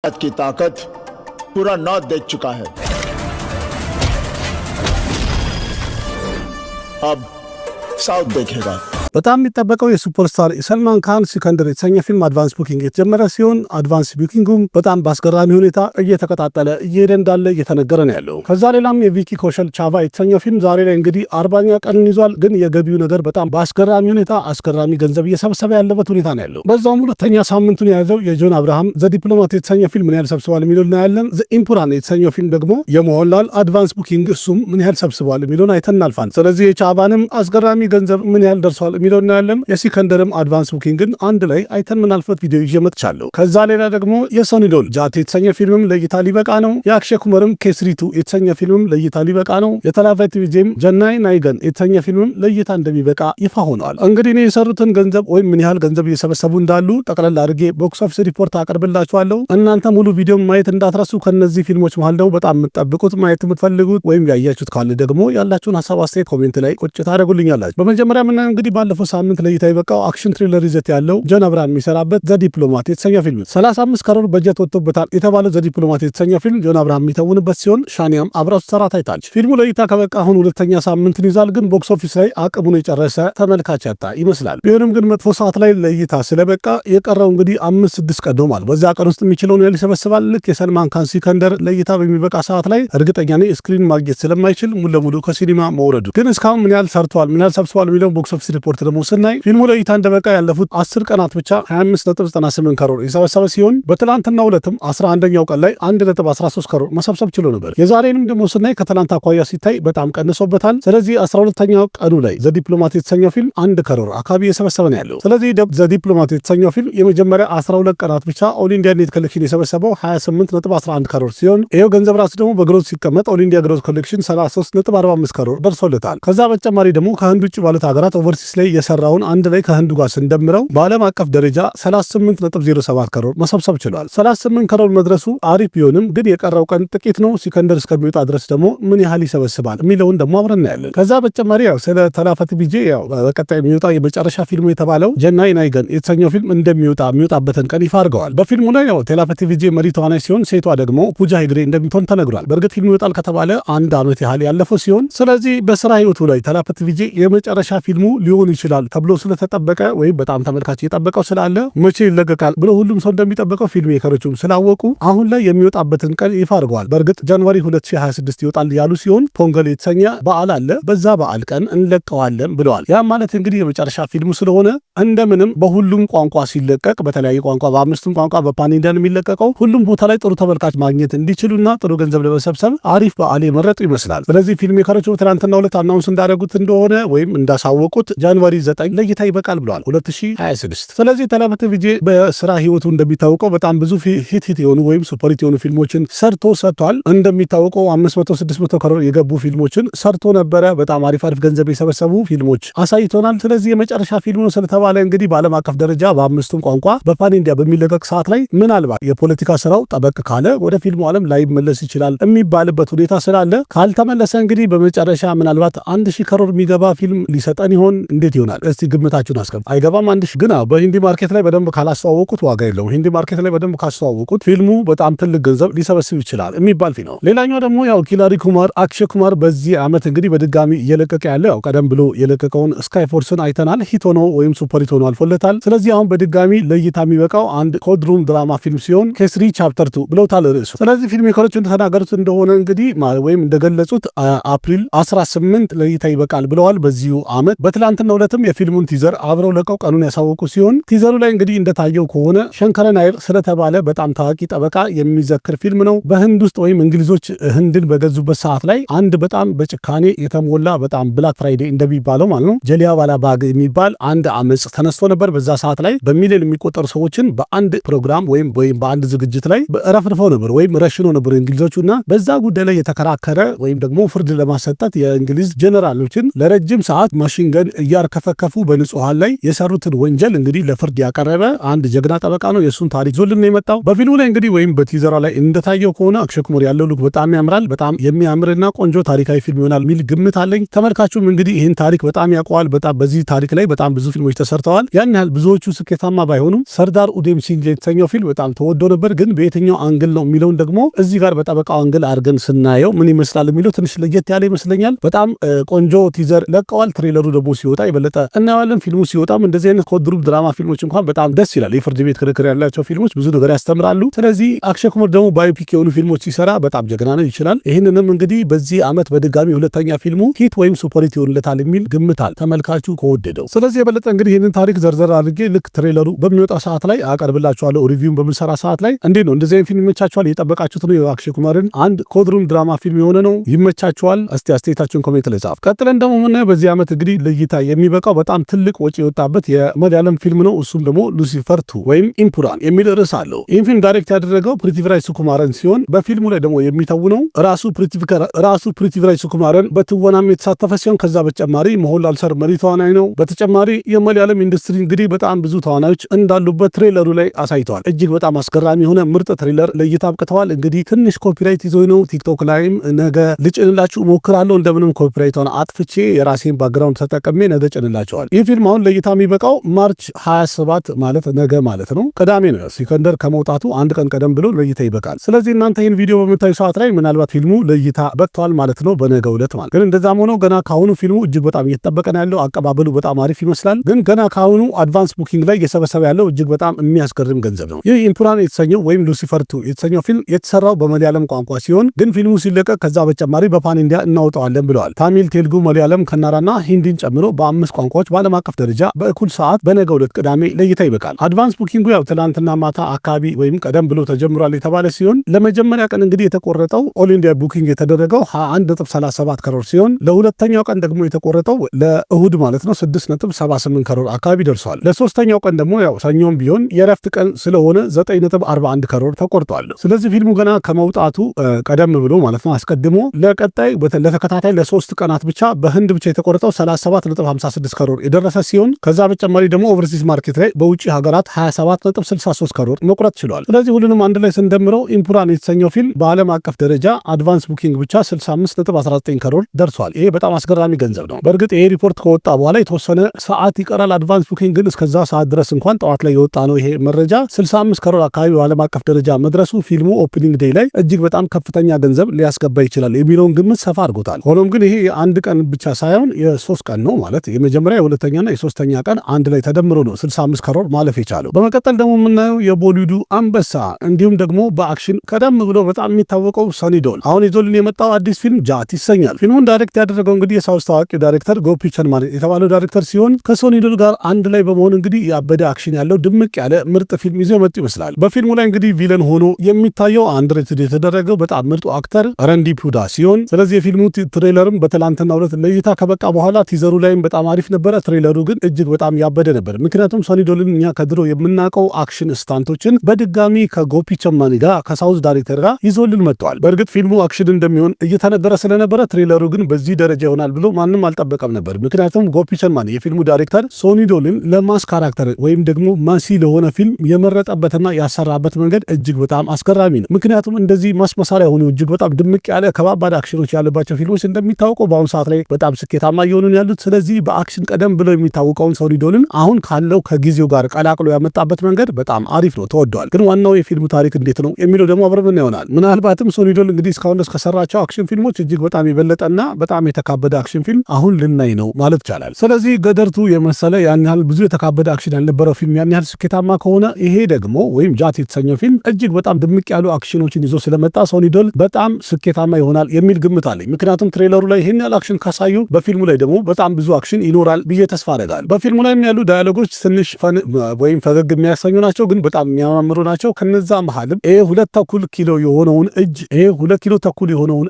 की ताकत पूरा नॉर्थ देख चुका है। अब साउथ देखेगा। በጣም የሚጠበቀው የሱፐርስታር ሰልማን ካን ሲከንደር የተሰኘ ፊልም አድቫንስ ቡኪንግ የተጀመረ ሲሆን አድቫንስ ቡኪንጉም በጣም በአስገራሚ ሁኔታ እየተቀጣጠለ እየሄደ እንዳለ እየተነገረ ነው ያለው። ከዛ ሌላም የቪኪ ኮሸል ቻቫ የተሰኘው ፊልም ዛሬ ላይ እንግዲህ 40ኛ ቀኑን ይዟል። ግን የገቢው ነገር በጣም በአስገራሚ ሁኔታ አስገራሚ ገንዘብ እየሰበሰበ ያለበት ሁኔታ ነው ያለው። በዛውም ሁለተኛ ሳምንቱን የያዘው የጆን አብርሃም ዘ ዲፕሎማት የተሰኘ ፊልም ምን ያህል ሰብስቧል የሚለው እናያለን። ዘ ኢምፑራን የተሰኘው ፊልም ደግሞ የሞላል አድቫንስ ቡኪንግ እሱም ምን ያህል ሰብስቧል የሚለውን አይተን እናልፋለን። ስለዚህ የቻቫንም አስገራሚ ገንዘብ ምን ያህል ደርሷል የሚለው እናያለን። የሲከንደርም አድቫንስ ቡኪንግን አንድ ላይ አይተን ምናልፈት ቪዲዮ ይዤ መጥቻለሁ። ከዛ ሌላ ደግሞ የሶኒ ዶል ጃት የተሰኘ ፊልምም ለእይታ ሊበቃ ነው። የአክሼ ኩማርም ኬስሪቱ የተሰኘ ፊልምም ለእይታ ሊበቃ ነው። የታላቫ ቲቪጄም ጀናይ ናይገን የተሰኘ ፊልምም ለእይታ እንደሚበቃ ይፋ ሆኗል። እንግዲህ እኔ የሰሩትን ገንዘብ ወይም ምን ያህል ገንዘብ እየሰበሰቡ እንዳሉ ጠቅላላ አድርጌ ቦክስ ኦፊስ ሪፖርት አቀርብላችኋለሁ። እናንተ ሙሉ ቪዲዮ ማየት እንዳትረሱ። ከነዚህ ፊልሞች መሃል ደግሞ በጣም የምትጠብቁት ማየት የምትፈልጉት ወይም ያያችሁት ካለ ደግሞ ያላችሁን ሐሳብ አስተያየት ኮሜንት ላይ ቁጭ ታደርጉልኛላችሁ። በመጀመሪያ ምን እንግዲህ ባለፈው ሳምንት ለእይታ የበቃው አክሽን ትሪለር ይዘት ያለው ጆን አብርሃም የሚሰራበት ዘ ዲፕሎማት የተሰኘ ፊልም 35 ከሮር በጀት ወጥቶበታል የተባለው ዘ ዲፕሎማት የተሰኘ ፊልም ጆን አብርሃም የሚተውንበት ሲሆን ሻኒያም አብራው ተሰራ ታይታለች። ፊልሙ ለእይታ ከበቃ አሁን ሁለተኛ ሳምንትን ይዛል። ግን ቦክስ ኦፊስ ላይ አቅሙን የጨረሰ ተመልካች ያጣ ይመስላል። ቢሆንም ግን መጥፎ ሰዓት ላይ ለእይታ ስለበቃ የቀረው እንግዲህ 5-6 ቀን ነው ማለት። በዛ ቀን ውስጥ የሚችለውን ያህል ይሰበስባል። ልክ የሰልማን ካን ሲከንደር ለእይታ በሚበቃ ሰዓት ላይ እርግጠኛ ነኝ ስክሪን ማግኘት ስለማይችል ሙሉ ለሙሉ ከሲኒማ መውረዱ። ግን እስካሁን ምን ያህል ሰርቷል ምን ያህል ሰብስቧል የሚለውን ቦክስ ኦፊስ ሪፖርት ደግሞ ስናይ ፊልሙ ለእይታ እንደበቃ ያለፉት 10 ቀናት ብቻ 25.98 ከሮር የሰበሰበ ሲሆን በትላንትናው ዕለትም 11ኛው ቀን ላይ 1.13 ከሮር መሰብሰብ ችሎ ነበር። የዛሬንም ደግሞ ስናይ ከትላንት አኳያ ሲታይ በጣም ቀንሶበታል። ስለዚህ 12ኛው ቀኑ ላይ ዘ ዲፕሎማት የተሰኘው ፊልም 1 ከሮር አካባቢ የሰበሰበ ነው ያለው። ስለዚህ ዘ ዲፕሎማት የተሰኘው ፊልም የመጀመሪያ 12 ቀናት ብቻ ኦል ኢንዲያ ኔት ኮሌክሽን የሰበሰበው 28.11 ከሮር ሲሆን ይሄው ገንዘብ ራሱ ደግሞ በግሮዝ ሲቀመጥ ኦል ኢንዲያ ግሮዝ ኮሌክሽን 33.45 ከሮር ደርሶለታል። ከዛ በተጨማሪ ደግሞ ከህንድ ውጭ ባሉት ሀገራት ኦቨርሲስ ላይ የሰራውን አንድ ላይ ከህንዱ ጋር ስንደምረው በዓለም አቀፍ ደረጃ 38.07 ከሮር መሰብሰብ ችሏል። 38 ከሮር መድረሱ አሪፍ ቢሆንም ግን የቀረው ቀን ጥቂት ነው። ሲከንደር እስከሚወጣ ድረስ ደግሞ ምን ያህል ይሰበስባል የሚለውን ደግሞ አብረን እናያለን። ከዛ በተጨማሪ ያው ስለ ታላቫ ቲቪጄ ያው በቀጣይ የሚወጣ የመጨረሻ ፊልሙ የተባለው ጀናይ ናይገን የተሰኘው ፊልም የሚወጣበትን ቀን ይፋ አድርገዋል። በፊልሙ ላይ ያው ታላቫ ቲቪጄ መሪ ተዋናይ ሲሆን ሴቷ ደግሞ ፑጃ ሄግዴ እንደምትሆን ተነግሯል። በእርግጥ ፊልሙ ይወጣል ከተባለ 1 ዓመት ያህል ያለፈው ሲሆን ስለዚህ በስራ ህይወቱ ላይ ታላቫ ቲቪጄ የመጨረሻ ፊልሙ ሊሆን ይችላል ተብሎ ስለተጠበቀ ወይም በጣም ተመልካች እየጠበቀው ስላለ መቼ ይለቀቃል ብሎ ሁሉም ሰው እንደሚጠበቀው ፊልም ሜከሮቹም ስላወቁ አሁን ላይ የሚወጣበትን ቀን ይፋ አድርገዋል። በእርግጥ ጃንዋሪ 2026 ይወጣል ያሉ ሲሆን ፖንገል የተሰኘ በዓል አለ፣ በዛ በዓል ቀን እንለቀዋለን ብለዋል። ያ ማለት እንግዲህ የመጨረሻ ፊልሙ ስለሆነ እንደምንም በሁሉም ቋንቋ ሲለቀቅ በተለያየ ቋንቋ በ5ቱም ቋንቋ በፓኒንዳን የሚለቀቀው ሁሉም ቦታ ላይ ጥሩ ተመልካች ማግኘት እንዲችሉና ጥሩ ገንዘብ ለመሰብሰብ አሪፍ በዓል የመረጡ ይመስላል። ስለዚህ ፊልም ሜከሮቹ ትናንትና ሁለት አናውንስ እንዳደረጉት እንደሆነ ወይም እንዳሳወቁት ጃንዋሪ 9 ለእይታ ይበቃል ብለዋል 2026። ስለዚህ ታላቫ ቲቪጄ በስራ ህይወቱ እንደሚታወቀው በጣም ብዙ ሂት የሆኑ ወይም ሱፐር ሂት የሆኑ ፊልሞችን ሰርቶ ሰጥቷል። እንደሚታወቀው 500-600 ከሮር የገቡ ፊልሞችን ሰርቶ ነበረ። በጣም አሪፍ ገንዘብ የሰበሰቡ ፊልሞች አሳይቶናል። ስለዚህ የመጨረሻ ፊልሙ ነው ስለተባለ እንግዲህ በዓለም አቀፍ ደረጃ በ5ቱም ቋንቋ በፓን ኢንዲያ በሚለቀቅ ሰዓት ላይ ምናልባት የፖለቲካ ስራው ጠበቅ ካለ ወደ ፊልሙ ዓለም ላይመለስ ይችላል የሚባልበት ሁኔታ ስላለ ካልተመለሰ እንግዲህ በመጨረሻ ምናልባት 1000 ከሮር የሚገባ ፊልም ሊሰጠን ይሆን? እንዴት ይሆናል? እስቲ ግምታችሁን አስቀምጡ። አይገባም 1000 ግን በሂንዲ ማርኬት ላይ በደንብ ካላስተዋወቁት ዋጋ የለውም። ሂንዲ ማርኬት ላይ በደንብ ካስተዋወቁት ፊልሙ በጣም ትልቅ ገንዘብ ሊሰበስብ ይችላል የሚባል ፊልም ነው። ሌላኛው ደግሞ ያው ኪላሪ ኩማር አክሼ ኩማር በዚህ ዓመት እንግዲህ በድጋሚ እየለቀቀ ያለ ያው ቀደም ብሎ የለቀቀውን ስካይ ፎርስን አይተናል። ሂት ሆኖ ወይም ሱፐር ሂት ሆኖ አልፎለታል። ስለዚህ አሁን በድጋሚ ለእይታ የሚበቃው አንድ ኮድሩም ድራማ ፊልም ሲሆን ኬስሪ ቻፕተር 2 ብለውታል ርዕሱ። ስለዚህ ፊልም ሜከሮች እንደተናገሩት እንደሆነ እንግዲህ ወይም እንደገለጹት አፕሪል 18 ለእይታ ይበቃል ብለዋል በዚሁ ዓመት። በትላንትናው ዕለትም የፊልሙን ቲዘር አብረው ለቀው ቀኑን ያሳወቁ ሲሆን ቲዘሩ ላይ እንግዲህ እንደታየው ከሆነ ሸንከረ ናይር ስለተባለ በጣም ታዋቂ ጠበቃ የሚዘክር ፊልም ነው። በህንድ ውስጥ ወይም እንግሊዞች ህንድን በገዙበት ሰዓት ላይ አንድ በጣም በጭካኔ የተሞላ በጣም ብላክ ፍራይዴ እንደሚባለው ማለት ነው ጀሊያንዋላ ባግ የሚባል አንድ አመጽ ተነስቶ ነበር። በዛ ሰዓት ላይ በሚሊዮን የሚቆጠሩ ሰዎችን በአንድ ፕሮግራም ወይም በአንድ ዝግጅት ላይ ረፍርፈው ነበር ወይም ረሽኖ ነበር እንግሊዞቹና በዛ ጉዳይ ላይ የተከራከረ ወይም ደግሞ ፍርድ ለማሰጠት የእንግሊዝ ጀነራሎችን ለረጅም ሰዓት ማሽንገን እያርከፈከፉ በንጹሃን ላይ የሰሩትን ወንጀል እንግዲህ ለፍርድ ያቀረበ አንድ ጀግና ጠበቃ ነው። የእሱን ታሪክ ዞልን ነው የመጣው። በፊልሙ ላይ እንግዲህ ወይም በቲዘሯ ላይ እንደታየው ከሆነ አክሽን ኩማር ያለው ሉክ በጣም ያምራል። በጣም የሚያምርና ቆንጆ ታሪካዊ ፊልም ይሆናል የሚል ግምት አለኝ። ተመልካቹም እንግዲህ ይህን ታሪክ በጣም ያውቀዋል። በጣም በዚህ ታሪክ ላይ በጣም ብዙ ፊልሞች ተሰርተዋል። ያን ያህል ብዙዎቹ ስኬታማ ባይሆኑም ሰርዳር ኡዴም ሲንግ የተሰኘው ፊልም በጣም ተወዶ ነበር። ግን በየትኛው አንግል ነው የሚለውን ደግሞ እዚህ ጋር በጠበቃው አንግል አድርገን ስናየው ምን ይመስላል የሚለው ትንሽ ለየት ያለ ይመስለኛል። በጣም ቆንጆ ቲዘር ለቀዋል። ትሬለሩ ደግሞ ሲወጣ የበለጠ እናየዋለን። ፊልሙ ሲወጣም እንደዚህ አይነት ኮድሩም ድራማ ፊልሞች እንኳን በጣም ደስ ይላል። የፍርድ ቤት ክርክር ያላቸው ፊልሞች ብዙ ነገር ያስተምራሉ። ስለዚህ አክሽን ኩማር ደግሞ ባዮፒክ የሆኑ ፊልሞች ሲሰራ በጣም ጀግና ነው ይችላል። ይህንንም እንግዲህ በዚህ ዓመት በድጋሚ ሁለተኛ ፊልሙ ሂት ወይም ሱፐርሂት ይሆንለታል የሚል ግምታል ተመልካቹ ከወደደው። ስለዚህ የበለጠ እንግዲህ ይህንን ታሪክ ዘርዘር አድርጌ ልክ ትሬለሩ በሚወጣ ሰዓት ላይ አቀርብላችኋለሁ። ሪቪውን በምንሰራ ሰዓት ላይ እንዴት ነው እንደዚህ አይነት ፊልም ይመቻችኋል? የጠበቃችሁት ነው የአክሽን ኩማርን አንድ ኮድሩም ድራማ ፊልም የሆነ ነው ይመቻችኋል? እስቲ አስተያየታችሁን ኮሜንት ላይ ጻፉ። ቀጥለን ደግሞ የምናየው በዚህ ዓመት እንግዲህ ለእይታ የሚበቃው በጣም ትልቅ ወጪ የወጣበት የመለያለም ፊልም ነው። እሱም ደግሞ ሉሲፈር 2 ወይም ኢምፑራን የሚል ርዕስ አለው። ይህን ፊልም ዳይሬክት ያደረገው ፕሪቲቪራይ ሱኩማረን ሲሆን በፊልሙ ላይ ደግሞ የሚተውነው ራሱ ፕሪቲቪራይ ሱኩማረን በትወናም የተሳተፈ ሲሆን ከዛ በተጨማሪ ሞሆንላል ሰር መሪ ተዋናይ ነው። በተጨማሪ የመለያለም ኢንዱስትሪ እንግዲህ በጣም ብዙ ተዋናዮች እንዳሉበት ትሬለሩ ላይ አሳይተዋል። እጅግ በጣም አስገራሚ የሆነ ምርጥ ትሬለር ለእይታ አብቅተዋል። እንግዲህ ትንሽ ኮፒራይት ይዞኝ ነው ቲክቶክ ላይም ነገ ልጭንላችሁ ሞክራለሁ። እንደምንም ኮፒራይቷን አጥፍቼ የራሴን ባክግራውንድ ተጠቅሜ ነገ ጭንላቸዋል። ይህ ፊልም አሁን ለእይታ የሚበቃው ማርች 27 ማለት ነገ ማለት ነው፣ ቅዳሜ ነው። ሲከንደር ከመውጣቱ አንድ ቀን ቀደም ብሎ ለእይታ ይበቃል። ስለዚህ እናንተ ይህን ቪዲዮ በምታዩ ሰዓት ላይ ምናልባት ፊልሙ ለእይታ በቅተዋል ማለት ነው በነገው ዕለት ማለት። ግን እንደዛም ሆኖ ገና ካሁኑ ፊልሙ እጅግ በጣም እየተጠበቀ ነው ያለው። አቀባበሉ በጣም አሪፍ ይመስላል። ግን ገና ካሁኑ አድቫንስ ቡኪንግ ላይ እየሰበሰበ ያለው እጅግ በጣም የሚያስገርም ገንዘብ ነው። ይህ ኢምፑራን የተሰኘው ወይም ሉሲፈር 2 የተሰኘው ፊልም የተሰራው በመለያለም ቋንቋ ሲሆን ግን ፊልሙ ሲለቀቅ ከዛ በተጨማሪ በፓን ኢንዲያ እናውጣዋለን ብለዋል። ታሚል፣ ቴልጉ፣ መለያለም፣ ከናራና ሂንዲን ጨምሮ በ5 ቋንቋዎች በዓለም አቀፍ ደረጃ በእኩል ሰዓት በነገው ዕለት ቅዳሜ ለእይታ ይበቃል። አድቫንስ ቡኪንጉ ያው ትናንትና ማታ አካባቢ ወይም ቀደም ብሎ ተጀምሯል የተባለ ሲሆን ለመጀመሪያ ቀን እንግዲህ የተቆረጠው ኦል ኢንዲያ ቡኪንግ የተደረገው 21.37 ከሮር ሲሆን ለሁለተኛው ቀን ደግሞ የተቆረጠው ለእሁድ ማለት ነው 6.78 ከሮር አካባቢ ደርሷል። ለሶስተኛው ቀን ደግሞ ያው ሰኞም ቢሆን የረፍት ቀን ስለሆነ 9.41 ከሮር ተቆርጧል። ስለዚህ ፊልሙ ገና ከመውጣቱ ቀደም ብሎ ማለት ነው አስቀድሞ ለቀጣይ ለተከታታይ ለ3 ቀናት ብቻ በህንድ ብቻ የተቆረጠው 37.56 ከሮር የደረሰ ሲሆን ከዛ በተጨማሪ ደግሞ ኦቨርሲስ ማርኬት ላይ በውጭ ሀገራት 27.63 ከሮር መቁረጥ ችሏል። ስለዚህ ሁሉንም አንድ ላይ ስንደምረው ኢምፑራን የተሰኘው ፊልም በዓለም አቀፍ ደረጃ አድቫንስ ቡኪንግ ብቻ 65.19 ከሮር ደርሷል። ይሄ በጣም አስገራሚ ገንዘብ ነው። በእርግጥ ይሄ ሪፖርት ከወጣ በኋላ የተወሰነ ሰዓት ይቀራል አድቫንስ ቡኪንግ፣ ግን እስከዛ ሰዓት ድረስ እንኳን ጠዋት ላይ የወጣ ነው ይሄ መረጃ 65 ከሮር አካባቢ በዓለም አቀፍ ደረጃ መድረሱ ፊልሙ ኦፕኒንግ ዴይ ላይ እጅግ በጣም ከፍተኛ ገንዘብ ሊያስገባ ይችላል የሚለውን ግምት ሰፋ አድርጎታል። ሆኖም ግን ይሄ የአንድ ቀን ብቻ ሳይሆን የ3 ቀን ነው ማለት የመጀመሪያ የሁለተኛና የሶስተኛ ቀን አንድ ላይ ተደምሮ ነው 65 ከሮር ማለፍ የቻለው። በመቀጠል ደግሞ የምናየው የቦሊውዱ አንበሳ እንዲሁም ደግሞ በአክሽን ቀደም ብሎ በጣም የሚታወቀው ሰኒ ዶል አሁን ይዞልን የመጣው አዲስ ፊልም ጃት ይሰኛል። ፊልሙን ዳይሬክት ያደረገው እንግዲህ የሳውዝ ታዋቂ ዳይሬክተር ጎፒ ቸንማን የተባለው ዳይሬክተር ሲሆን ከሶኒ ዶል ጋር አንድ ላይ በመሆን እንግዲህ ያበደ አክሽን ያለው ድምቅ ያለ ምርጥ ፊልም ይዞ መጡ ይመስላል። በፊልሙ ላይ እንግዲህ ቪለን ሆኖ የሚታየው አንድሬትድ የተደረገው በጣም ምርጡ አክተር ረንዲ ፑዳ ሲሆን ስለዚህ የፊልሙ ትሬለርም በትላንትናው ዕለት ለእይታ ከበቃ በኋላ ቲዘሩ ላይም በጣም አሪፍ ነበረ። ትሬለሩ ግን እጅግ በጣም ያበደ ነበር። ምክንያቱም ሶኒ ዶልን እኛ ከድሮ የምናውቀው አክሽን ስታንቶችን በድጋሚ ከጎፒ ቸንማን ጋር ከሳውዝ ዳይሬክተር ጋር ይዞልን መጥተዋል። በእርግጥ ፊልሙ አክሽን እንደሚሆን እየተነገረ ስለነበረ ትሬለሩ ግን በዚህ ደረጃ ይሆናል ብሎ ማንም አልጠበቀም ነበር። ምክንያቱም ጎፒ ቸንማን የፊልሙ ዳይሬክተር ሶኒ ዶልን ለማስ ካራክተር ወይም ደግሞ ማሲ ለሆነ ፊልም የመረጠበትና ያሰራበት መንገድ እጅግ በጣም አስገራሚ ነው። ምክንያቱም እንደዚህ ማስመሳሪያ የሆኑ እጅግ በጣም ድምቅ ያለ ከባባድ አክሽኖች ያለባቸው ፊልሞች እንደሚታወቀው በአሁኑ ሰዓት ላይ በጣም ስኬታማ እየሆኑ ያሉት። ስለዚህ በአክሽን ቀደም ብሎ የሚታወቀውን ሶኒ ዶልን አሁን ካለው ከጊዜው ጋር ቀላቅሎ ያመጣበት መንገድ በጣም አሪፍ ነው፣ ተወደዋል። ግን ዋናው የፊልሙ ታሪክ እንዴት ነው የሚለው ደግሞ አብረን ይሆናል። ምናልባትም ሶኒ ዶል እንግዲህ እስካሁን ድረስ ከሰራቸው አክሽን ፊልሞች እጅግ በጣም የበለጠና በጣም የተካበደ አክሽን ፊልም አሁን ልናይ ነው ማለት ይቻላል። ስለዚህ ገደርቱ የመሰለ ያን ያህል ብዙ የተካበደ አክሽን ያልነበረው ፊልም ያን ያህል ስኬታማ ከሆነ ይሄ ደግሞ ወይም ጃት የተሰኘው ፊልም እጅግ በጣም ድምቅ ያሉ አክሽኖችን ይዞ ስለመጣ ሶኒ ዶል በጣም ስኬታማ ይሆናል የሚል ግምት አለኝ። ምክንያቱም ትሬለሩ ላይ ይህን ያህል አክሽን ካሳዩ በፊልሙ ላይ ደግሞ በጣም ብዙ አክሽን ይኖራል ብዬ ተስፋ አደርጋለሁ። በፊልሙ ላይ ያሉ ዳያሎጎች ትንሽ ወይም ፈገግ የሚያሰኙ ናቸው፣ ግን በጣም የሚያማምሩ ናቸው። ከነዛ መሃልም ይሄ 2.2 ኪሎ የሆነውን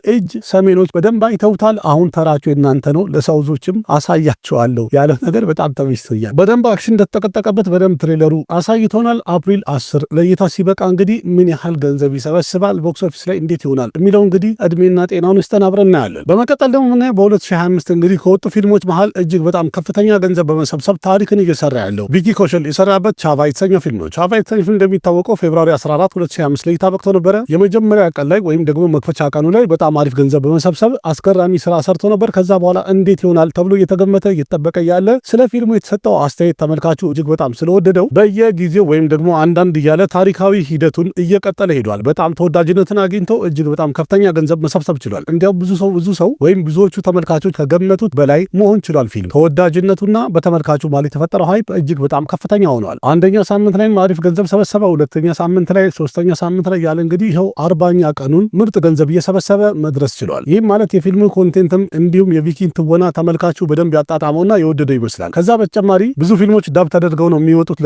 እጅ ሰሜኖች በደንብ አይተውታል። አሁን ተራቸው የናንተ ነው፣ ለሳውዞችም አሳያቸዋለሁ ያለ ነገር በጣም ተመችቶኛል። በደንብ አክሽን እንደተጠቀጠቀበት በደንብ ትሬለሩ አሳይቶናል። አፕሪል 10 ለእይታ ሲበቃ እንግዲህ ምን ያህል ገንዘብ ይሰበስባል፣ ቦክስ ኦፊስ ላይ እንዴት ይሆናል የሚለው እንግዲህ እድሜና ጤናውን ስተን አብረን እናያለን። በመቀጠል ደግሞ ምናየው በ2025 እንግዲህ ከወጡ ፊልሞች መሃል እጅግ በጣም ከፍተኛ ገንዘብ በመሰብሰብ ታሪክን እየሰራ ያለው ቪኪ ኮሸል የሰራበት ቻቫ የተሰኘው ፊልም ነው። ቻቫ የተሰኘው ፊልም እንደሚታወቀው ፌብሩዋሪ 14 2025 ላይ ታበቅቶ ነበረ። የመጀመሪያ ቀን ላይ ወይም ደግሞ መክፈቻ ቀኑ ላይ በጣም አሪፍ ገንዘብ በመሰብሰብ አስገራሚ ስራ ሰርቶ ነበር። ከዛ በኋላ እንዴት ይሆናል ተብሎ እየተገመተ እየተጠበቀ ያለ ስለ ፊልሙ የተሰጠው አስተያየት ተመልካቹ እጅግ በጣም ስለወደደው በየጊዜው ወይም ደግሞ አንዳንድ እያለ ታሪካዊ ሂደቱን እየቀጠለ ሄዷል። በጣም ተወዳጅነትን አግኝቶ እጅግ በጣም ከፍተኛ ገንዘብ መሰብሰብ ችሏል። እንዲያውም ብዙ ሰው ወይም ብዙዎቹ ተመልካቾች ከገመቱት በላይ መሆን ችሏል። ፊልም ተወዳጅነቱና በተመልካቹ ማለት የተፈጠረው ሃይፕ እጅግ በጣም ከፍተኛ ሆኗል። አንደኛ ሳምንት ላይ አሪፍ ገንዘብ ሰበሰበ፣ ሁለተኛ ሳምንት ላይ፣ ሶስተኛ ሳምንት ላይ ያለ እንግዲህ ይኸው 40ኛ ቀኑን ምርጥ ገንዘብ እየሰበሰበ መድረስ ችሏል። ይህም ማለት የፊልሙ ኮንቴንትም እንዲሁም የቪኪን ትወና ተመልካቹ በደንብ ያጣጣመውና የወደደው ይመስላል። ከዛ በተጨማሪ ብዙ ፊልሞች ዳብ ተደርገው ነው የሚወጡት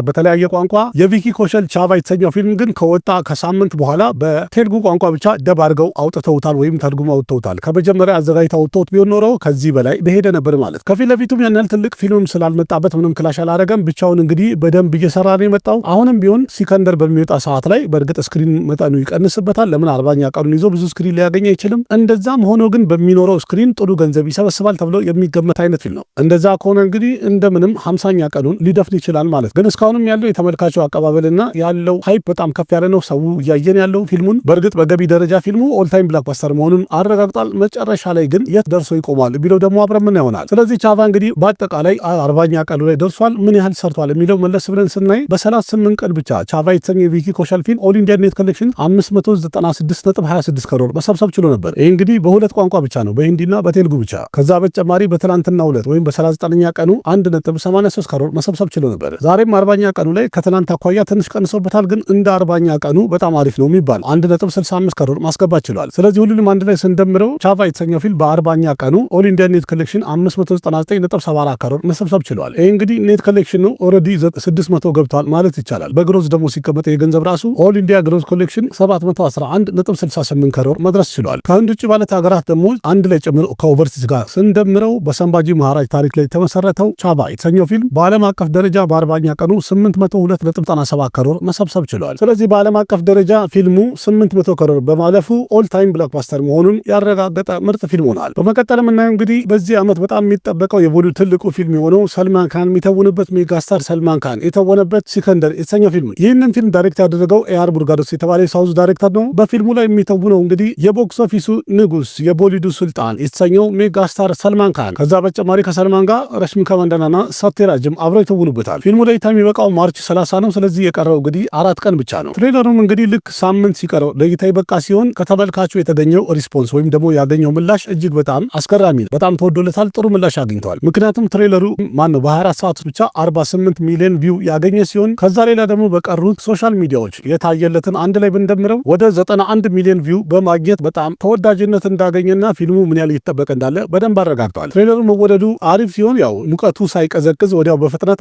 በተለያየ ቋንቋ። የቪኪ ኮሸል ቻቫ የተሰኘው ፊልም ግን ከወጣ ከሳምንት በኋላ በቴልጉ ቋንቋ ብቻ ደብ አድርገው አውጥተውታል ወይም ተርጉም አውጥተውታል። ከመጀመሪያ አዘጋጅተው አውጥተውት ቢሆን ኖሮ ከዚህ በላይ በሄደ ነበር ማለት። ከፊት ለፊቱም ያን ያህል ትልቅ ፊልም ስላልመጣበት ምንም ክላሽ አላረገም። ብቻውን እንግዲህ በደንብ እየሰራ ነው የመጣው። አሁንም ቢሆን ሲከንደር በሚወጣ ሰዓት ላይ በእርግጥ ስክሪን መጠኑ ይቀንስበታል። ለምን 40ኛ ቀኑን ይዞ ብዙ ስክሪን ሊያገኝ አይችልም። እንደዛም ሆኖ ግን በሚኖረው ስክሪን ጥሩ ገንዘብ ይሰበስባል ተብሎ የሚገመት አይነት ፊልም ነው። እንደዛ ከሆነ እንግዲህ እንደምንም 50ኛ ቀኑን ሊደፍን ይችላል ማለት። ግን እስካሁንም ያለው የተመልካቹ አቀባበልና ያለው ሃይፕ በጣም ከፍ ያለ ነው። ሰው እያየን ያለው ፊልሙን በእርግጥ በገቢ ደረጃ ፊልሙ ኦልታይም ብላክባስተር መሆኑን አረጋግጧል። መጨረሻ ላይ ግን የት ደርሶ ይቆማል የሚለው ደግሞ አብረን ምን ይሆናል። ስለዚህ ቻቫ እንግዲህ በአጠቃላይ 40ኛ ቀኑ ላይ ደርሷል። ምን ያህል ሰርቷል የሚለው መለስ ብለን ስናይ በ38 ቀን ብቻ ቻቫ የተሰኘ የቪኪ ኮሸል ፊልም ኦል ኢንዲያ ኔት ኮሌክሽን 596.26 ከሮር መሰብሰብ ችሎ ነበር። ይህ እንግዲህ በሁለት ቋንቋ ብቻ ነው፣ በሂንዲና በቴልጉ ብቻ። ከዛ በተጨማሪ በትላንትና ሁለት ወይም በ39ኛ ቀኑ 1.83 ከሮር መሰብሰብ ችሎ ነበር። ዛሬም 40ኛ ቀኑ ላይ ከትላንት አኳያ ትንሽ ቀንሶበታል፣ ግን እንደ 40ኛ ቀኑ በጣም አሪፍ ነው የሚባል 1.65 ከሮር ማስገባት ችሏል። ስለዚህ ሁሉንም አንድ ላይ ስንደምረው ቻቫ የተሰኘው ፊልም በ40ኛ ቀኑ ኦል ኢንዲያ ኔት ኮሌክሽን 599.74 ከሮር መሰብሰብ ችሏል። ይህ እንግዲህ ኔት ኮሌክሽኑ ኦልሬዲ 600 ገብቷል ማለት ይቻላል። በግሮዝ ደግሞ ሲቀመጥ የገንዘብ ራሱ ኦል ኢንዲያ ግሮዝ ኮሌክሽን 711.68 ከሮር መድረስ ችሏል። ከህንድ ውጭ ባለት ሀገራት ደግሞ አንድ ላይ ጨምሮ ከኦቨርሲዝ ጋር ስንደምረው በሰንባጂ መሃራጅ ታሪክ ላይ የተመሰረተው ቻቫ የተሰኘው ፊልም በዓለም አቀፍ ደረጃ በ40ኛ ቀኑ 802.97 ከሮር መሰብሰብ ችሏል። ስለዚህ በዓለም አቀፍ ደረጃ ፊልሙ 800 ከሮር በማለፉ ኦል ታይም ብላክባስተር መሆኑን ያረጋገጠ ምርጥ ፊልም ሆኗል። በመቀጠል የምናየው እንግዲህ በዚህ ዓመት በጣም የሚጠበቀው የቦሊውድ ትልቁ ፊልም የሆነው ሰልማን ካን የሚተውንበት ሜጋስታር ሰልማን ካን የተወነበት ሲከንደር የተሰኘው ፊልም። ይህንን ፊልም ዳይሬክት ያደረገው ኤአር ቡርጋዶስ የተባለ የሳውዝ ዳይሬክተር ነው። በፊልሙ ላይ የሚተውነው እንግዲህ የቦክስ ኦፊሱ ንጉስ የቦሊውዱ ሱልጣን የተሰኘው ሜጋስታር ሰልማን ካን። ከዛ በተጨማሪ ከሰልማን ጋር ረሽሚካ መንዳናና ሳቴራጅም አብረው ይተውኑበታል። ፊልሙ ላይ የሚበቃው ማርች 30 ነው። ስለዚህ የቀረው እንግዲህ 4 ቀን ብቻ ነው። ትሬለሩም እንግዲህ ልክ ሳምንት ሲቀረው ለእይታ ይበቃ ሲሆን ከተመልካቹ የተገኘው ሪስፖንስ ወይም ደግሞ ያገኘው ምላሽ እጅግ በጣም አስገራሚ ነው። በጣም ተወዶለታል። ጥሩ ምላሽ አግኝተዋል። ምክንያቱም ትሬለሩ ነው በ24 ሰዓት ብቻ 48 ሚሊዮን ቪው ያገኘ ሲሆን ከዛ ሌላ ደግሞ በቀሩት ሶሻል ሚዲያዎች የታየለትን አንድ ላይ ብንደምረው ወደ 91 ሚሊዮን ቪው በማግኘት በጣም ተወዳጅነት እንዳገኘና ፊልሙ ምን ያህል እየተጠበቀ እንዳለ በደንብ አረጋግጠዋል። ትሬለሩ መወደዱ አሪፍ ሲሆን ያው ሙቀቱ ሳይቀዘቅዝ ወዲያው በፍጥነት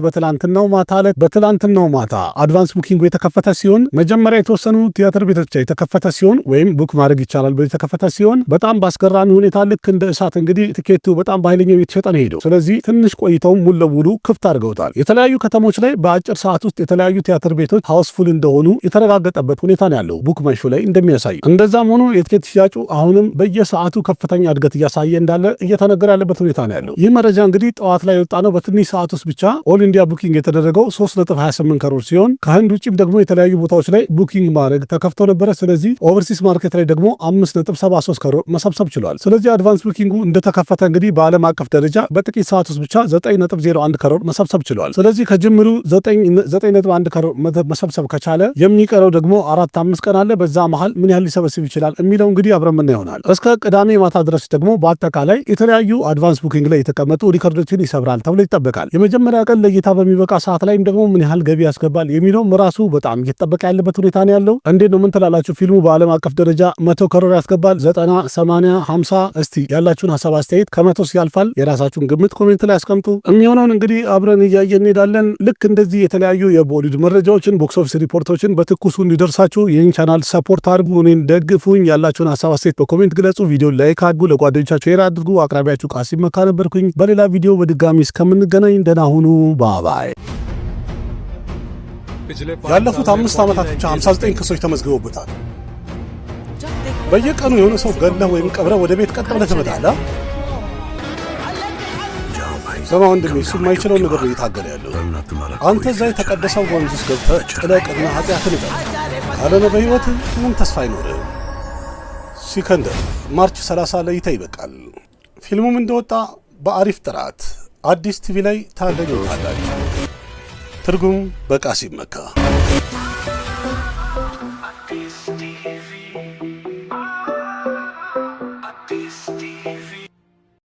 በትላንትናው ማታ አድቫንስ ቡኪንግ የተከፈተ ሲሆን መጀመሪያ የተወሰኑ ቲያትር ቤቶች የተከፈተ ሲሆን ወይም ቡክ ማድረግ ይቻላል የተከፈተ ሲሆን በጣም በአስገራሚ ሁኔታ ልክ እንደ እሳት እንግዲህ ቲኬቱ በጣም በኃይለኛው የተሸጠ ነው ሄደው። ስለዚህ ትንሽ ቆይተውም ሙሉ ለሙሉ ክፍት አድርገውታል። የተለያዩ ከተሞች ላይ በአጭር ሰዓት ውስጥ የተለያዩ ቲያትር ቤቶች ሃውስፉል እንደሆኑ የተረጋገጠበት ሁኔታ ነው ያለው ቡክ ማይ ሾው ላይ እንደሚያሳይ። እንደዛም ሆኖ የቲኬት ሽያጩ አሁንም በየሰዓቱ ከፍተኛ እድገት እያሳየ እንዳለ እየተነገረ ያለበት ሁኔታ ነው ያለው። ይህ መረጃ እንግዲህ ጠዋት ላይ የወጣ ነው። በትንሽ ሰዓት ውስጥ ብቻ ኦል ኢንዲያ ቡኪንግ የተደረገው 3.28 ከሮር ሲሆን ከህንድ ውጭም ደግሞ የተለያዩ ቦታዎች ላይ ቡኪንግ ማድረግ ተከፍቶ ነበረ። ስለዚህ ኦቨርሲስ ማርኬት ላይ ደግሞ 5.73 ከሮር መሰብሰብ ችሏል። ስለዚህ አድቫንስ ቡኪንጉ እንደተከፈተ እንግዲህ በዓለም አቀፍ ደረጃ በጥቂት ሰዓት ውስጥ ብቻ 9.01 ከሮር መሰብሰብ ችሏል። ስለዚህ ከጅምሩ 9.1 ከሮር መሰብሰብ ከቻለ የሚቀረው ደግሞ 4-5 ቀን አለ። በዛ መሃል ምን ያህል ሊሰበስብ ይችላል የሚለው እንግዲህ አብረን ምን ይሆናል። እስከ ቅዳሜ ማታ ድረስ ደግሞ በአጠቃላይ የተለያዩ አድቫንስ ቡኪንግ ላይ የተቀመጡ ሪከርዶችን ይሰብራል ተብሎ ይጠበቃል። የመጀመሪያ ቀን ለእይታ በሚበቃ ሰዓት ላይም ደግሞ ምን ያህል ገቢ ያስገባል የሚለውም ራሱ በጣም እየተጠበቀ ያለበት ሁኔታ ነው ያለው። እንዴት ነው ምን ትላላችሁ? ፊልሙ በዓለም አቀፍ ደረጃ 100 ከሮር ያስገባል? 90፣ 80፣ 50? እስቲ ያላችሁን ሀሳብ አስተያየት ከ100 ያልፋል? የራሳችሁን ግምት ኮሜንት ላይ አስቀምጡ። የሚሆነውን እንግዲህ አብረን እያየን እንሄዳለን። ልክ እንደዚህ የተለያዩ የቦሊውድ መረጃዎችን ቦክስ ኦፊስ ሪፖርቶችን በትኩሱ እንዲደርሳችሁ ይህን ቻናል ሰፖርት አድርጉ፣ እኔን ደግፉኝ። ያላችሁን ሀሳብ አስተያየት በኮሜንት ግለጹ። ቪዲዮ ላይክ አድርጉ፣ ለጓደኞቻችሁ ሼር አድርጉ። አቅራቢያችሁ ቃሲም መካ ነበርኩኝ። በሌላ ቪዲዮ በድጋሚ እስከምንገናኝ ደህና ሁኑ። ባባይ። ያለፉት 5 ዓመታት ብቻ 59 ክሶች ተመዝግበውበታል። በየቀኑ የሆነ ሰው ገለህ ወይም ቀብረህ ወደ ቤት ቀጥ ብለህ ትመጣለህ። ሰማ ወንድሜ እሱ የማይችለው ነገር ነው እየታገለ ያለው። አንተ እዛ የተቀደሰው ወንዝ ውስጥ ገብተህ ጥለቅና ኃጢአትን እጠብ፣ ካልሆነ በሕይወት ምን ተስፋ አይኖርም። ሲከንደር ማርች 30 ለእይታ ይበቃል። ፊልሙም እንደወጣ በአሪፍ ጥራት አዲስ ቲቪ ላይ ታገኙታላችሁ። ትርጉም በቃሲም መካ። Addis TV.